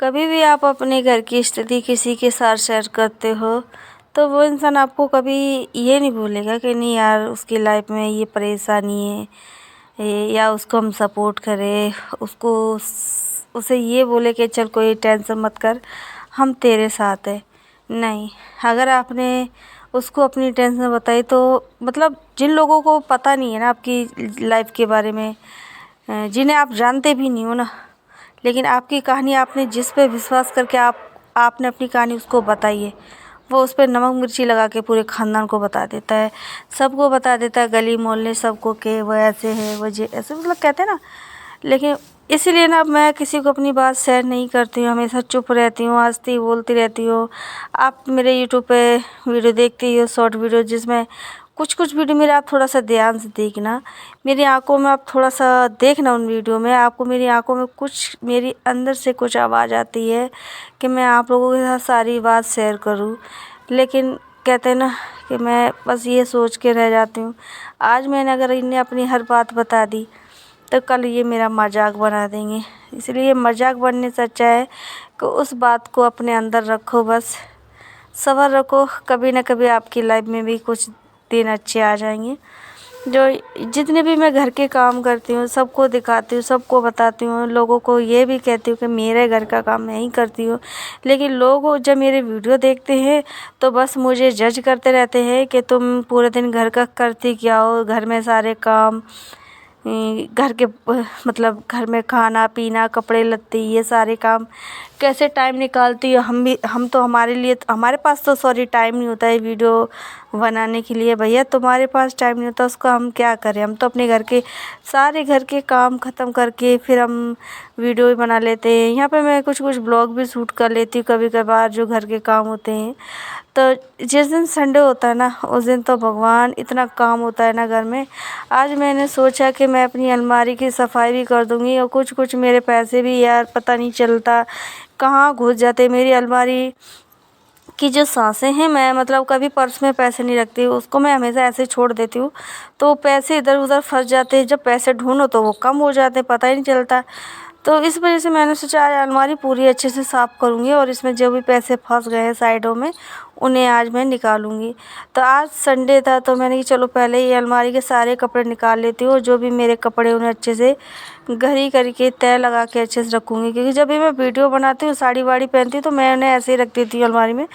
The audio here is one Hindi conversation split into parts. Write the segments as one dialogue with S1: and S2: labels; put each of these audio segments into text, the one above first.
S1: कभी भी आप अपने घर की स्थिति किसी के साथ शेयर करते हो तो वो इंसान आपको कभी ये नहीं बोलेगा कि नहीं यार उसकी लाइफ में ये परेशानी है या उसको हम सपोर्ट करें, उसको उसे ये बोले कि चल कोई टेंशन मत कर, हम तेरे साथ हैं। नहीं, अगर आपने उसको अपनी टेंशन बताई तो मतलब जिन लोगों को पता नहीं है ना आपकी लाइफ के बारे में, जिन्हें आप जानते भी नहीं हो ना, लेकिन आपकी कहानी आपने जिस पे विश्वास करके आपने अपनी कहानी उसको बताई है, वो उस पर नमक मिर्ची लगा के पूरे ख़ानदान को बता देता है, सबको बता देता है, गली मोहल्ले सबको कि वो ऐसे है, वो जे ऐसे, मतलब कहते हैं ना। लेकिन इसीलिए ना मैं किसी को अपनी बात शेयर नहीं करती हूँ, हमेशा चुप रहती हूँ, हँसती बोलती रहती हूँ। आप मेरे यूट्यूब पे वीडियो देखती हो, शॉर्ट वीडियो, जिसमें कुछ कुछ वीडियो मेरे आप थोड़ा सा ध्यान से देखना, मेरी आंखों में आप थोड़ा सा देखना, उन वीडियो में आपको मेरी आंखों में कुछ, मेरी अंदर से कुछ आवाज़ आती है कि मैं आप लोगों के साथ सारी बात शेयर करूं। लेकिन कहते हैं ना कि मैं बस ये सोच के रह जाती हूँ, आज मैंने अगर इन्हें अपनी हर बात बता दी तो कल ये मेरा मजाक बना देंगे। इसलिए मजाक बनने से अच्छा है कि उस बात को अपने अंदर रखो, बस सब्र रखो, कभी ना कभी आपकी लाइफ में भी कुछ दिन अच्छे आ जाएंगे। जो जितने भी मैं घर के काम करती हूँ सबको दिखाती हूँ, सबको बताती हूँ, लोगों को ये भी कहती हूँ कि मेरे घर का काम मैं ही करती हूँ। लेकिन लोग जब मेरे वीडियो देखते हैं तो बस मुझे जज करते रहते हैं कि तुम पूरे दिन घर का करती क्या हो, घर में सारे काम, घर के मतलब घर में खाना पीना कपड़े लत्ते ये सारे काम कैसे टाइम निकालती हो। हम तो हमारे लिए, हमारे पास तो सॉरी टाइम नहीं होता है वीडियो बनाने के लिए। भैया तुम्हारे पास टाइम नहीं होता, उसको हम क्या करें, हम तो अपने घर के सारे घर के काम ख़त्म करके फिर हम वीडियो बना लेते हैं। यहाँ पे मैं कुछ कुछ ब्लॉग भी शूट कर लेती हूँ कभी कभार, जो घर के काम होते हैं। तो जिस दिन संडे होता है ना, उस दिन तो भगवान इतना काम होता है ना घर में। आज मैंने सोचा कि मैं अपनी अलमारी की सफाई भी कर दूँगी, और कुछ कुछ मेरे पैसे भी यार पता नहीं चलता कहाँ घुस जाते। मेरी अलमारी की जो सांसें हैं, मैं मतलब कभी पर्स में पैसे नहीं रखती, उसको मैं हमेशा ऐसे छोड़ देती हूँ, तो पैसे इधर उधर फंस जाते हैं। जब पैसे ढूंढो तो वो कम हो जाते हैं, पता ही नहीं चलता। तो इस वजह से मैंने सोचा आज अलमारी पूरी अच्छे से साफ़ करूँगी, और इसमें जो भी पैसे फंस गए हैं साइडों में उन्हें आज मैं निकालूंगी। तो आज संडे था तो मैंने कि चलो पहले ये अलमारी के सारे कपड़े निकाल लेती हूँ, और जो भी मेरे कपड़े उन्हें अच्छे से घड़ी करके तय लगा के अच्छे से रखूँगी। क्योंकि जब भी मैं वीडियो बनाती हूँ, साड़ी वाड़ी पहनती हूँ, तो मैं उन्हें ऐसे ही रख देती हूँ अलमारी में,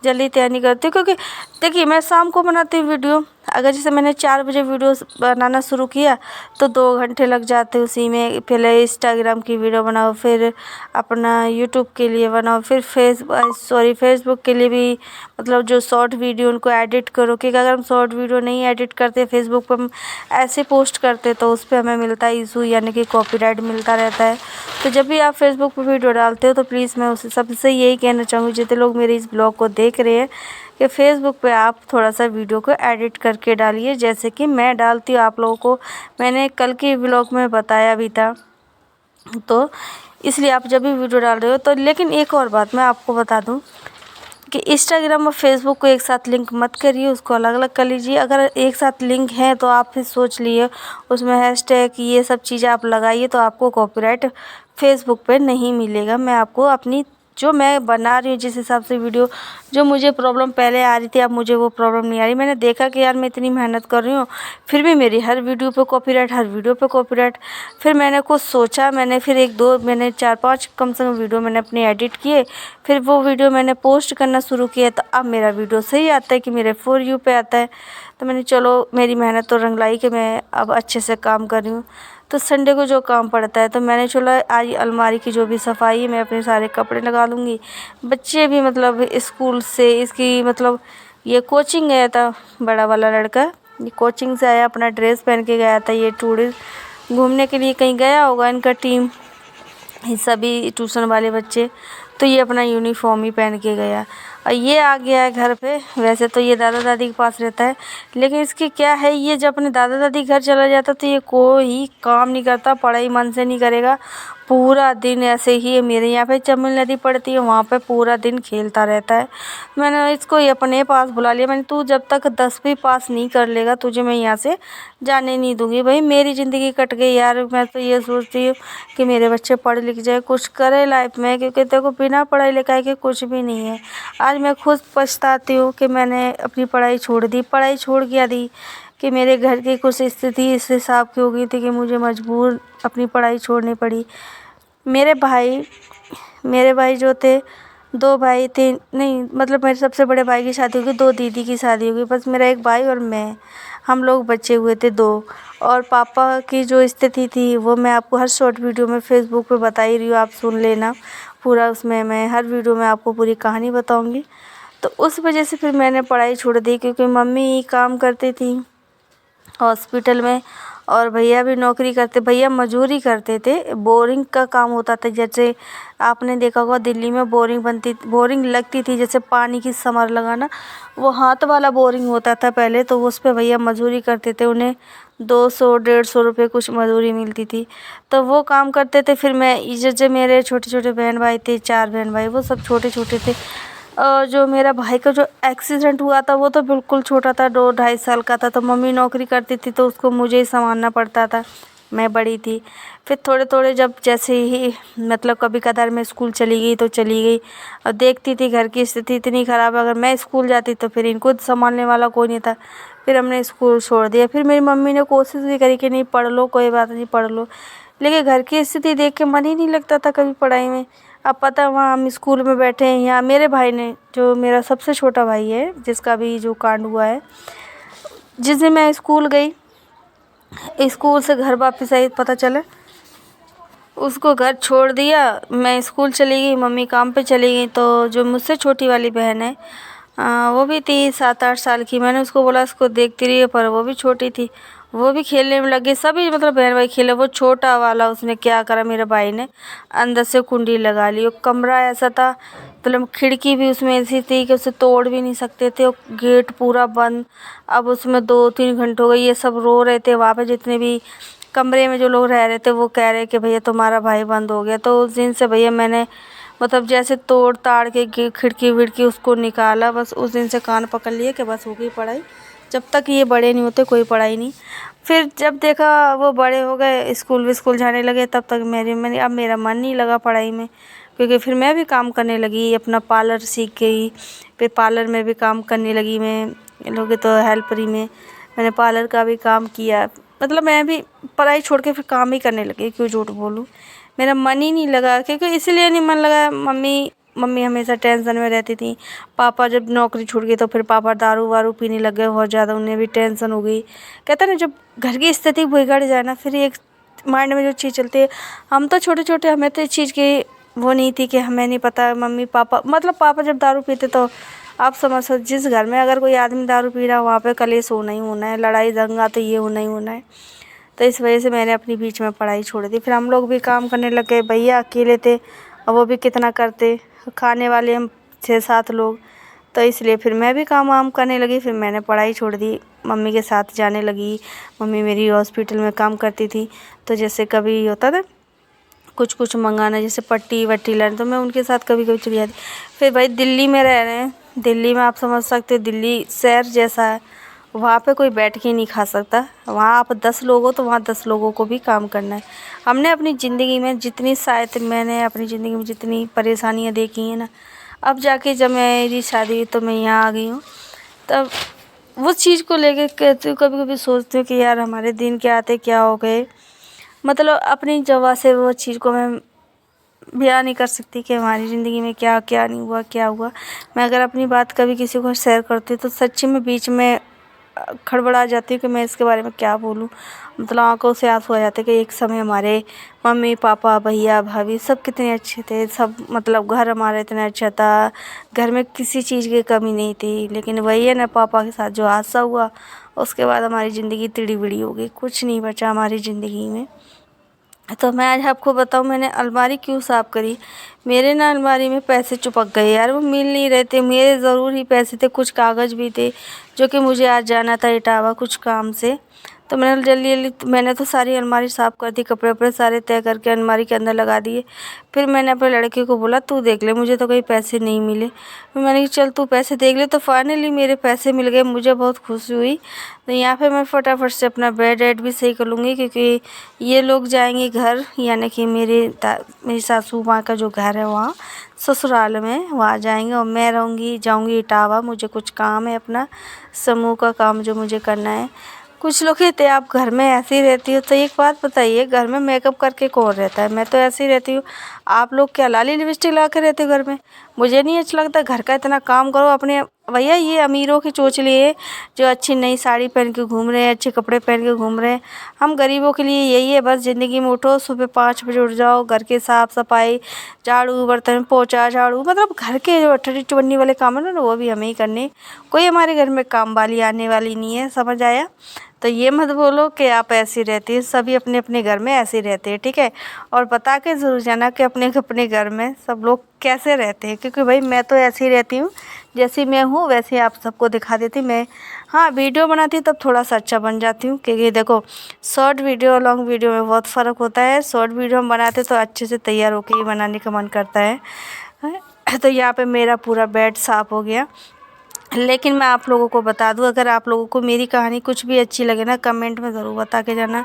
S1: जल्दी तय नहीं करती हूँ। क्योंकि देखिए मैं शाम को बनाती हूँ वीडियो, अगर जैसे मैंने 4 बजे वीडियो बनाना शुरू किया तो 2 घंटे लग जाते उसी में। पहले इंस्टाग्राम की वीडियो बनाओ, फिर अपना यूट्यूब के लिए बनाओ, फिर फेसबुक के लिए भी, मतलब जो शॉर्ट वीडियो उनको एडिट करो। क्योंकि अगर हम शॉर्ट वीडियो नहीं एडिट करते, फेसबुक पर हम ऐसे पोस्ट करते तो उस पर हमें मिलता है इशू, यानी कि कॉपीराइट मिलता रहता है। तो जब भी आप फेसबुक पर वीडियो डालते हो तो प्लीज़ मैं उस सबसे यही कहना चाहूँगी, जितने लोग मेरे इस ब्लॉग को देख रहे हैं, कि फेसबुक पे आप थोड़ा सा वीडियो को एडिट करके डालिए, जैसे कि मैं डालती हूँ आप लोगों को। मैंने कल के ब्लॉग में बताया भी था, तो इसलिए आप जब भी वीडियो डाल रहे हो तो। लेकिन एक और बात मैं आपको बता दूं कि इंस्टाग्राम और फेसबुक को एक साथ लिंक मत करिए, उसको अलग अलग कर लीजिए। अगर एक साथ लिंक है तो आप फिर सोच लिए उसमें हैशटैग ये सब चीज़ें आप लगाइए, तो आपको कॉपीराइट फेसबुक पे नहीं मिलेगा। मैं आपको अपनी जो मैं बना रही हूँ जिस हिसाब से वीडियो, जो मुझे प्रॉब्लम पहले आ रही थी अब मुझे वो प्रॉब्लम नहीं आ रही। मैंने देखा कि यार मैं इतनी मेहनत कर रही हूँ फिर भी मेरी हर वीडियो पे कॉपीराइट, हर वीडियो पे कॉपीराइट। फिर मैंने कुछ सोचा, मैंने फिर मैंने 4-5 कम से कम वीडियो मैंने अपने एडिट किए, फिर वो वीडियो मैंने पोस्ट करना शुरू किया, तो अब मेरा वीडियो सही आता है कि मेरे फॉर यू पे आता है। तो मैंने चलो मेरी मेहनत तो रंग लाई कि मैं अब अच्छे से काम कर रही हूँ। तो संडे को जो काम पड़ता है तो मैंने चला आज अलमारी की जो भी सफाई है मैं अपने सारे कपड़े लगा लूँगी। बच्चे भी मतलब स्कूल से इसकी मतलब ये कोचिंग गया था, बड़ा वाला लड़का ये कोचिंग से आया, अपना ड्रेस पहन के गया था। ये टूरिस्ट घूमने के लिए कहीं गया होगा इनका टीम, ये सभी ट्यूशन वाले बच्चे, तो ये अपना यूनिफॉर्म ही पहन के गया और ये आ गया है घर पे। वैसे तो ये दादा दादी के पास रहता है, लेकिन इसकी क्या है, ये जब अपने दादा दादी घर चला जाता तो ये कोई काम नहीं करता, पढ़ाई मन से नहीं करेगा, पूरा दिन ऐसे ही मेरे यहाँ पे चंबल नदी पड़ती है, वहाँ पे पूरा दिन खेलता रहता है। मैंने इसको अपने पास बुला लिया, मैंने तू जब तक 10वीं पास नहीं कर लेगा तुझे मैं यहाँ से जाने नहीं दूँगी। भाई मेरी ज़िंदगी कट गई यार। मैं तो ये सोचती हूँ कि मेरे बच्चे पढ़ लिख जाए, कुछ करे लाइफ में, क्योंकि देखो बिना पढ़ाई लिखाई के कुछ भी नहीं है। आज मैं खुद पछताती हूँ कि मैंने अपनी पढ़ाई छोड़ दी। पढ़ाई छोड़ क्या दी कि मेरे घर की कुछ स्थिति इस हिसाब की हो गई थी कि मुझे मजबूर अपनी पढ़ाई छोड़नी पड़ी। मेरे भाई जो थे, 2 भाई थे, नहीं मतलब मेरे सबसे बड़े भाई की शादी हो गई, 2 दीदी की शादी हो गई, बस मेरा एक भाई और मैं, हम लोग बचे हुए थे 2। और पापा की जो स्थिति थी वो मैं आपको हर शॉर्ट वीडियो में फेसबुक पे बता ही रही हूँ, आप सुन लेना पूरा। उसमें मैं हर वीडियो में आपको पूरी कहानी बताऊँगी। तो उस वजह से फिर मैंने पढ़ाई छोड़ दी, क्योंकि मम्मी काम करती थी हॉस्पिटल में और भैया भी नौकरी करते। भैया मजदूरी करते थे, बोरिंग का काम होता था। जैसे आपने देखा होगा दिल्ली में बोरिंग लगती थी, जैसे पानी की समर लगाना, वो हाथ वाला बोरिंग होता था पहले, तो उस पे भैया मजदूरी करते थे। उन्हें 200-150 रुपये कुछ मजदूरी मिलती थी, तो वो काम करते थे। फिर मैं जैसे मेरे छोटे छोटे बहन भाई थे, 4 बहन भाई, वो सब छोटे छोटे थे। और जो मेरा भाई का जो एक्सीडेंट हुआ था वो तो बिल्कुल छोटा था, 2-2.5 साल का था। तो मम्मी नौकरी करती थी तो उसको मुझे ही संभालना पड़ता था, मैं बड़ी थी। फिर थोड़े थोड़े जब जैसे ही मतलब कभी कदार मैं स्कूल चली गई तो चली गई, और देखती थी घर की स्थिति इतनी ख़राब, अगर मैं स्कूल जाती तो फिर इनको संभालने वाला कोई नहीं था। फिर हमने स्कूल छोड़ दिया। फिर मेरी मम्मी ने कोशिश भी करी कि नहीं पढ़ लो, कोई बात नहीं पढ़ लो, लेकिन घर की स्थिति देख के मन ही नहीं लगता था कभी पढ़ाई में। अब पता है वहाँ हम स्कूल में बैठे हैं, यहाँ मेरे भाई ने, जो मेरा सबसे छोटा भाई है जिसका भी जो कांड हुआ है, जिस दिन मैं स्कूल गई, स्कूल से घर वापस आई, पता चला उसको घर छोड़ दिया, मैं स्कूल चली गई, मम्मी काम पे चली गई। तो जो मुझसे छोटी वाली बहन है, वो भी थी 7-8 साल की। मैंने उसको बोला उसको देखती रही है, पर वो भी छोटी थी, वो भी खेलने में लगे। सभी मतलब बहन भाई खेले। वो छोटा वाला उसने क्या करा, मेरे भाई ने अंदर से कुंडी लगा ली। वो कमरा ऐसा था, मतलब खिड़की भी उसमें ऐसी थी कि उसे तोड़ भी नहीं सकते थे, और गेट पूरा बंद। अब उसमें 2-3 घंटे हो गए, ये सब रो रहे थे वहाँ पे, जितने भी कमरे में जो लोग रह रहे थे, वो कह रहे कि भैया तुम्हारा भाई बंद हो गया। तो उस दिन से भैया मैंने मतलब जैसे तोड़ ताड़ के खिड़की विड़की उसको निकाला, बस उस दिन से कान पकड़ लिए कि बस हो गई पढ़ाई, जब तक ये बड़े नहीं होते कोई पढ़ाई नहीं। फिर जब देखा वो बड़े हो गए, स्कूल जाने लगे, तब तक मैंने अब मेरा मन नहीं लगा पढ़ाई में, क्योंकि फिर मैं भी काम करने लगी, अपना पार्लर सीख गई। फिर पार्लर में भी काम करने लगी मैं, लोग तो हेल्परी में मैंने पार्लर का भी काम किया। मतलब मैं भी पढ़ाई छोड़ के फिर काम ही करने लगी, क्यों झूठ बोलूँ, मेरा मन ही नहीं लगा। क्योंकि इसलिए नहीं मन लगा, मम्मी हमेशा टेंशन में रहती थी। पापा जब नौकरी छूट गई तो फिर पापा दारू वारू पीने लग गए बहुत ज़्यादा, उन्हें भी टेंशन हो गई। कहते ना जब घर की स्थिति बिगड़ जाए ना, फिर एक माइंड में जो चीज़ चलती है। हम तो छोटे छोटे, हमें तो इस चीज़ की वो नहीं थी कि हमें नहीं पता। मम्मी पापा मतलब पापा जब दारू पीते तो आप समझ सकते, जिस घर में अगर कोई आदमी दारू पी रहा है वहाँ पे कलेश होना ही होना है, लड़ाई दंगा तो ये होना ही होना है। तो इस वजह से मैंने अपनी बीच में पढ़ाई छोड़ दी। फिर हम लोग भी काम करने लग गए, भैया अकेले थे और वो भी कितना करते, खाने वाले हम 6-7 लोग, तो इसलिए फिर मैं भी काम वाम करने लगी। फिर मैंने पढ़ाई छोड़ दी, मम्मी के साथ जाने लगी। मम्मी मेरी हॉस्पिटल में काम करती थी, तो जैसे कभी होता था कुछ कुछ मंगाना, जैसे पट्टी वट्टी लानी, तो मैं उनके साथ कभी कभी चली जाती। फिर भाई दिल्ली में रह रहे हैं, दिल्ली में आप समझ सकते, दिल्ली शहर जैसा है, वहाँ पे कोई बैठ के नहीं खा सकता। वहाँ आप 10 लोग हो तो वहाँ 10 लोगों को भी काम करना है। हमने अपनी ज़िंदगी में जितनी शायद मैंने अपनी ज़िंदगी में जितनी परेशानियाँ देखी हैं ना, अब जाके जब मेरी शादी हुई तो मैं यहाँ आ गई हूँ, तब वो चीज़ को लेके कहती हूँ, कभी कभी सोचती हूँ कि यार हमारे दिन क्या आते क्या हो गए। मतलब अपनी जगह से वो चीज़ को मैं बयान नहीं कर सकती कि हमारी ज़िंदगी में क्या क्या नहीं हुआ, क्या हुआ। मैं अगर अपनी बात कभी किसी को शेयर करती हूँ तो सच्ची में बीच में खड़बड़ा जाती हूँ कि मैं इसके बारे में क्या बोलूँ। मतलब आंखों से आंसू आ जाते हैं कि एक समय हमारे मम्मी पापा भैया भाभी सब कितने अच्छे थे, सब मतलब घर हमारा इतना अच्छा था, घर में किसी चीज़ की कमी नहीं थी। लेकिन वही है ना, पापा के साथ जो हादसा हुआ उसके बाद हमारी ज़िंदगी टिड़ी बिड़ी हो गई, कुछ नहीं बचा हमारी ज़िंदगी में। तो मैं आज आपको बताऊँ मैंने अलमारी क्यों साफ़ करी। मेरे ना अलमारी में पैसे चिपक गए यार, वो मिल नहीं रहे थे। मेरे ज़रूर ही पैसे थे, कुछ कागज़ भी थे जो कि मुझे आज जाना था इटावा कुछ काम से। तो मैंने जल्दी जल्दी मैंने तो सारी अलमारी साफ़ कर दी, कपड़े वपड़े सारे तय करके अलमारी के अंदर लगा दिए। फिर मैंने अपने लड़के को बोला तू देख ले, मुझे तो कहीं पैसे नहीं मिले। फिर मैंने कहा चल तू पैसे देख ले। तो फाइनली मेरे पैसे मिल गए, मुझे बहुत खुशी हुई। तो यहाँ पे मैं फटाफट से अपना बेड वेड भी सही कर लूँगी, क्योंकि ये लोग जाएंगे घर, यानी कि मेरी सासू माँ का जो घर है वहाँ ससुराल में, वहाँ जाएंगे और मैं जाऊँगी इटावा। मुझे कुछ काम है अपना समूह का काम जो मुझे करना है। कुछ लोग कहते हैं आप घर में ऐसे ही रहती हो, तो एक बात बताइए, घर में मेकअप करके कौन रहता है? मैं तो ऐसे ही रहती हूँ। आप लोग क्या लाली लिपस्टिक लगा के रहते हो घर में? मुझे नहीं अच्छा लगता। घर का इतना काम करो अपने। भैया ये अमीरों की चोचले है जो अच्छी नई साड़ी पहन के घूम रहे हैं, अच्छे कपड़े पहन के घूम रहे हैं। हम गरीबों के लिए यही है बस ज़िंदगी में, उठो सुबह 5 बजे उठ जाओ, घर के साफ़ सफाई, झाड़ू बर्तन पोछा झाड़ू, मतलब घर के जो ठंडी चवन्नी वाले काम है ना वो भी हमें ही करने। कोई हमारे घर में काम वाली आने वाली नहीं है, समझ आया? तो ये मत बोलो कि आप ऐसी रहती है। सभी अपने अपने घर में ऐसे रहते हैं, ठीक है? और बता के ज़रूर जाना कि अपने अपने घर में सब लोग कैसे रहते हैं, क्योंकि भाई मैं तो ऐसी रहती हूँ, जैसी मैं हूँ वैसे आप सबको दिखा देती मैं। हाँ, वीडियो बनाती तब थोड़ा सा अच्छा बन जाती हूँ, क्योंकि देखो शॉर्ट वीडियो और लॉन्ग वीडियो में बहुत फ़र्क होता है। शॉर्ट वीडियो हम बनाते तो अच्छे से तैयार होकर ही बनाने का मन करता है। तो यहाँ पे मेरा पूरा बेड साफ़ हो गया। लेकिन मैं आप लोगों को बता दूं, अगर आप लोगों को मेरी कहानी कुछ भी अच्छी लगे ना, कमेंट में ज़रूर बता के जाना।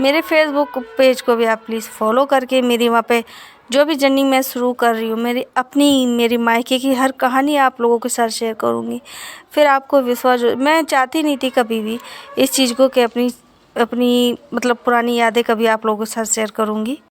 S1: मेरे फेसबुक पेज को भी आप प्लीज़ फॉलो करके मेरी वहाँ पे जो भी जर्नी मैं शुरू कर रही हूँ, मेरी मायके की हर कहानी आप लोगों के साथ शेयर करूँगी। फिर आपको विश्वास, मैं चाहती नहीं थी कभी भी इस चीज़ को कि अपनी अपनी मतलब पुरानी यादें कभी आप लोगों के साथ शेयर करूँगी।